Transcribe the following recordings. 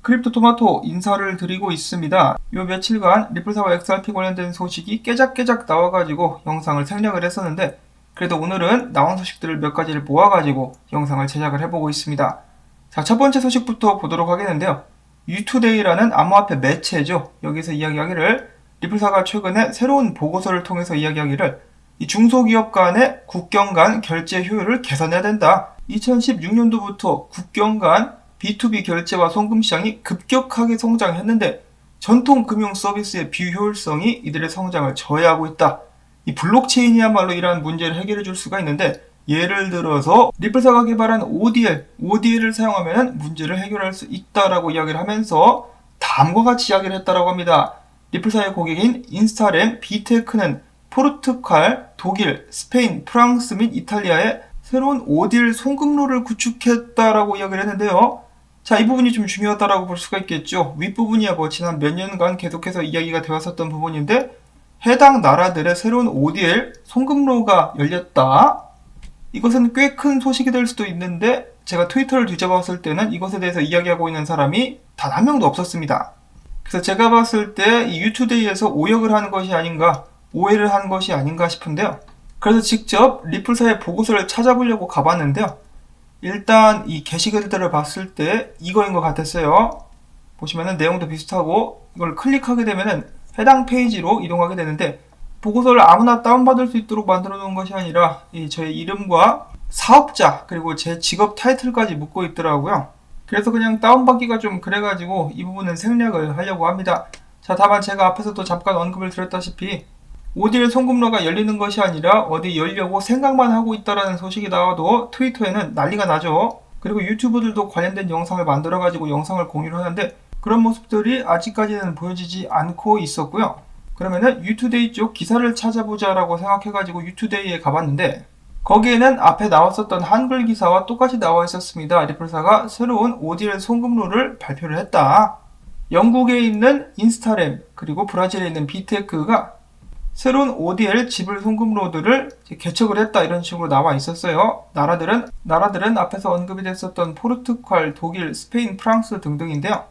크립토토마토 인사를 드리고 있습니다. 요 며칠간 리플사와 XRP 관련된 소식이 깨작깨작 나와가지고 영상을 생략을 했었는데, 그래도 오늘은 나온 소식들을 몇 가지를 모아가지고 영상을 제작을 해보고 있습니다. 자, 첫 번째 소식부터 보도록 하겠는데요. U2데이라는 암호화폐 매체죠. 여기서 이야기하기를 리플사가 최근에 새로운 보고서를 통해서 이야기하기를 이 중소기업 간의 국경 간 결제 효율을 개선해야 된다. 2016년도부터 국경 간 B2B 결제와 송금 시장이 급격하게 성장했는데 전통 금융 서비스의 비효율성이 이들의 성장을 저해하고 있다. 이 블록체인이야말로 이러한 문제를 해결해 줄 수가 있는데, 예를 들어서 리플사가 개발한 ODL을 사용하면 문제를 해결할 수 있다라고 이야기를 하면서 다음과 같이 이야기를 했다라고 합니다. 리플사의 고객인 인스타램, 비테크는 포르투갈, 독일, 스페인, 프랑스 및 이탈리아에 새로운 ODL 송금로를 구축했다라고 이야기를 했는데요. 자, 이 부분이 좀 중요하다라고 볼 수가 있겠죠. 윗부분이야 지난 몇 년간 계속해서 이야기가 되었었던 부분인데, 해당 나라들의 새로운 ODL 송금로가 열렸다. 이것은 꽤 큰 소식이 될 수도 있는데, 제가 트위터를 뒤져봤을 때는 이것에 대해서 이야기하고 있는 사람이 단 한 명도 없었습니다. 그래서 제가 봤을 때 이 U2데이에서 오역을 하는 것이 아닌가, 오해를 한 것이 아닌가 싶은데요. 그래서 직접 리플사의 보고서를 찾아보려고 가봤는데요. 일단 이 게시글들을 봤을 때 이거인 것 같았어요. 보시면은 내용도 비슷하고, 이걸 클릭하게 되면은 해당 페이지로 이동하게 되는데, 보고서를 아무나 다운받을 수 있도록 만들어 놓은 것이 아니라 저의 이름과 사업자 그리고 제 직업 타이틀까지 묻고 있더라고요. 그래서 그냥 다운받기가 좀 그래가지고 이 부분은 생략을 하려고 합니다. 자, 다만 제가 앞에서도 잠깐 언급을 드렸다시피 ODL 송금로가 열리는 것이 아니라 어디 열려고 생각만 하고 있다라는 소식이 나와도 트위터에는 난리가 나죠. 그리고 유튜브들도 관련된 영상을 만들어가지고 영상을 공유를 하는데, 그런 모습들이 아직까지는 보여지지 않고 있었고요. 그러면은 U2데이 쪽 기사를 찾아보자라고 생각해가지고 U2데이에 가봤는데, 거기에는 앞에 나왔었던 한글 기사와 똑같이 나와 있었습니다. 리플사가 새로운 ODL 송금로를 발표를 했다. 영국에 있는 인스타램 그리고 브라질에 있는 비테크가 새로운 ODL 지불 송금로들을 개척을 했다, 이런 식으로 나와 있었어요. 나라들은 앞에서 언급이 됐었던 포르투갈, 독일, 스페인, 프랑스 등등인데요.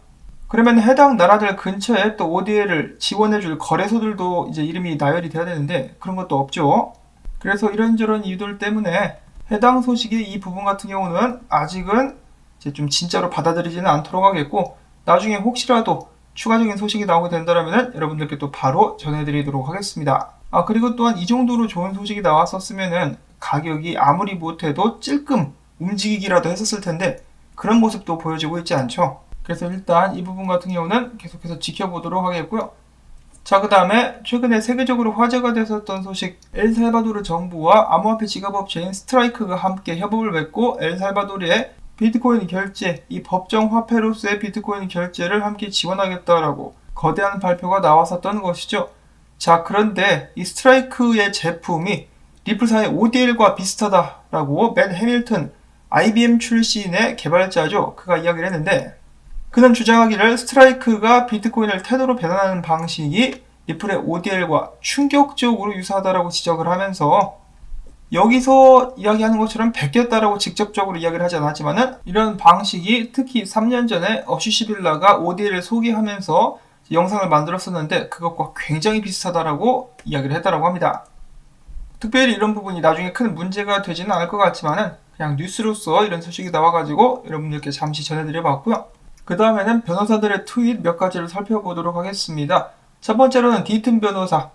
그러면 해당 나라들 근처에 또 ODL을 지원해줄 거래소들도 이제 이름이 나열이 돼야 되는데, 그런 것도 없죠. 그래서 이런저런 이유들 때문에 해당 소식의 이 부분 같은 경우는 아직은 이제 좀 진짜로 받아들이지는 않도록 하겠고, 나중에 혹시라도 추가적인 소식이 나오게 된다면 여러분들께 또 바로 전해드리도록 하겠습니다. 그리고 또한 이 정도로 좋은 소식이 나왔었으면은 가격이 아무리 못해도 찔끔 움직이기라도 했었을 텐데, 그런 모습도 보여지고 있지 않죠. 그래서 일단 이 부분 같은 경우는 계속해서 지켜보도록 하겠고요. 자, 그 다음에 최근에 세계적으로 화제가 됐었던 소식, 엘살바도르 정부와 암호화폐 지갑업체인 스트라이크가 함께 협업을 맺고 엘살바도르의 비트코인 결제, 이 법정 화폐로서의 비트코인 결제를 함께 지원하겠다라고 거대한 발표가 나왔었던 것이죠. 자, 그런데 이 스트라이크의 제품이 리플사의 ODL과 비슷하다라고 맨 해밀턴, IBM 출신의 개발자죠. 그가 이야기를 했는데, 그는 주장하기를 스트라이크가 비트코인을 테더로 배달하는 방식이 리플의 ODL과 충격적으로 유사하다라고 지적을 하면서, 여기서 이야기하는 것처럼 베꼈다라고 직접적으로 이야기를 하지 않았지만은, 이런 방식이 특히 3년 전에 어슈시빌라가 ODL을 소개하면서 영상을 만들었었는데 그것과 굉장히 비슷하다라고 이야기를 했다라고 합니다. 특별히 이런 부분이 나중에 큰 문제가 되지는 않을 것 같지만은 그냥 뉴스로서 이런 소식이 나와가지고 여러분들께 잠시 전해드려봤고요. 그 다음에는 변호사들의 트윗 몇 가지를 살펴보도록 하겠습니다. 첫 번째로는 디튼 변호사.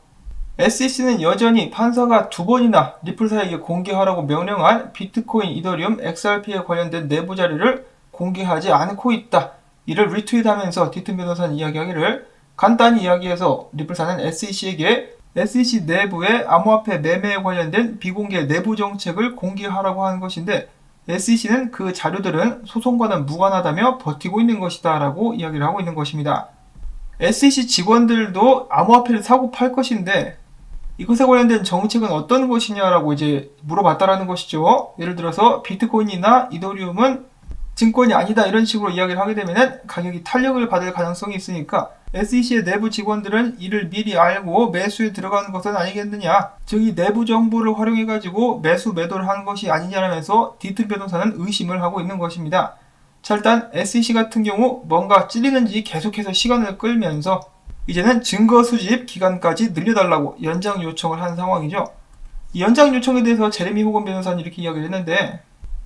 SEC는 여전히 판사가 2번이나 리플사에게 공개하라고 명령한 비트코인, 이더리움, XRP에 관련된 내부 자료를 공개하지 않고 있다. 이를 리트윗하면서 디튼 변호사는 이야기하기를, 간단히 이야기해서 리플사는 SEC에게 SEC 내부의 암호화폐 매매에 관련된 비공개 내부 정책을 공개하라고 하는 것인데, SEC는 그 자료들은 소송과는 무관하다며 버티고 있는 것이다 라고 이야기를 하고 있는 것입니다. SEC 직원들도 암호화폐를 사고 팔 것인데 이것에 관련된 정책은 어떤 것이냐라고 이제 물어봤다라는 것이죠. 예를 들어서 비트코인이나 이더리움은 증권이 아니다, 이런 식으로 이야기를 하게 되면 가격이 탄력을 받을 가능성이 있으니까 SEC의 내부 직원들은 이를 미리 알고 매수에 들어가는 것은 아니겠느냐, 즉 이 내부 정보를 활용해가지고 매수 매도를 하는 것이 아니냐라면서 디튼 변호사는 의심을 하고 있는 것입니다. 자, 일단 SEC 같은 경우 뭔가 찔리는지 계속해서 시간을 끌면서 이제는 증거 수집 기간까지 늘려달라고 연장 요청을 한 상황이죠. 이 연장 요청에 대해서 제레미 호건 변호사는 이렇게 이야기를 했는데,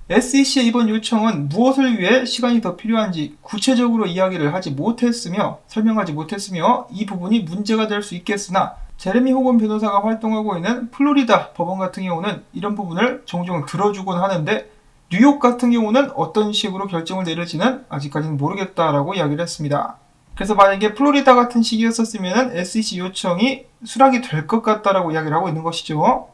SEC의 이번 요청은 무엇을 위해 시간이 더 필요한지 구체적으로 이야기를 하지 못했으며 설명하지 못했으며 이 부분이 문제가 될 수 있겠으나, 제레미 호건 변호사가 활동하고 있는 플로리다 법원 같은 경우는 이런 부분을 종종 들어주곤 하는데, 뉴욕 같은 경우는 어떤 식으로 결정을 내릴지는 아직까지는 모르겠다라고 이야기를 했습니다. 그래서 만약에 플로리다 같은 식이었었으면 SEC 요청이 수락이 될 것 같다라고 이야기를 하고 있는 것이죠.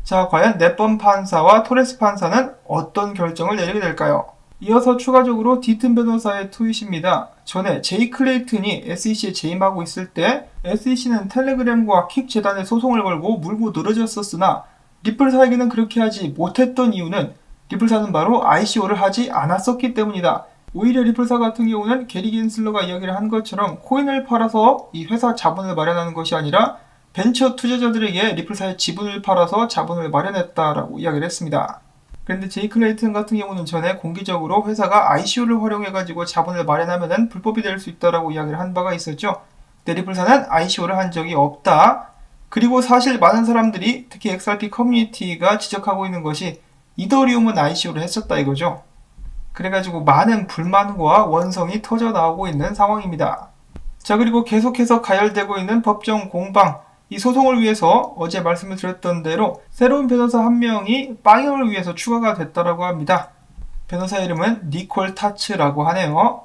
자, 과연 넷번 판사와 토레스 판사는 어떤 결정을 내리게 될까요? 이어서 추가적으로 디튼 변호사의 트윗입니다. 전에 제이 클레이튼이 SEC에 재임하고 있을 때 SEC는 텔레그램과 킥 재단에 소송을 걸고 물고 늘어졌었으나 리플사에게는 그렇게 하지 못했던 이유는 리플사는 바로 ICO를 하지 않았었기 때문이다. 오히려 리플사 같은 경우는 게리 겐슬러가 이야기를 한 것처럼 코인을 팔아서 이 회사 자본을 마련하는 것이 아니라 벤처 투자자들에게 리플사의 지분을 팔아서 자본을 마련했다라고 이야기를 했습니다. 그런데 제이 클레이튼 같은 경우는 전에 공개적으로 회사가 ICO를 활용해가지고 자본을 마련하면 불법이 될 수 있다라고 이야기를 한 바가 있었죠. 근데 리플사는 ICO를 한 적이 없다. 그리고 사실 많은 사람들이 특히 XRP 커뮤니티가 지적하고 있는 것이 이더리움은 ICO를 했었다 이거죠. 그래가지고 많은 불만과 원성이 터져 나오고 있는 상황입니다. 자, 그리고 계속해서 가열되고 있는 법정 공방, 이 소송을 위해서 어제 말씀을 드렸던 대로 새로운 변호사 한 명이 빵형을 위해서 추가가 됐다라고 합니다. 변호사 이름은 니콜 타츠라고 하네요.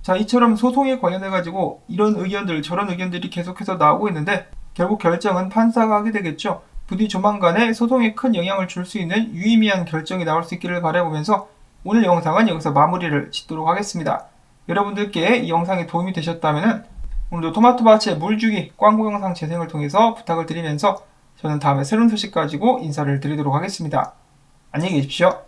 자, 이처럼 소송에 관련해가지고 이런 의견들 저런 의견들이 계속해서 나오고 있는데 결국 결정은 판사가 하게 되겠죠. 부디 조만간에 소송에 큰 영향을 줄 수 있는 유의미한 결정이 나올 수 있기를 바라보면서 오늘 영상은 여기서 마무리를 짓도록 하겠습니다. 여러분들께 이 영상이 도움이 되셨다면 오늘도 토마토밭의 물주기 광고 영상 재생을 통해서 부탁을 드리면서 저는 다음에 새로운 소식 가지고 인사를 드리도록 하겠습니다. 안녕히 계십시오.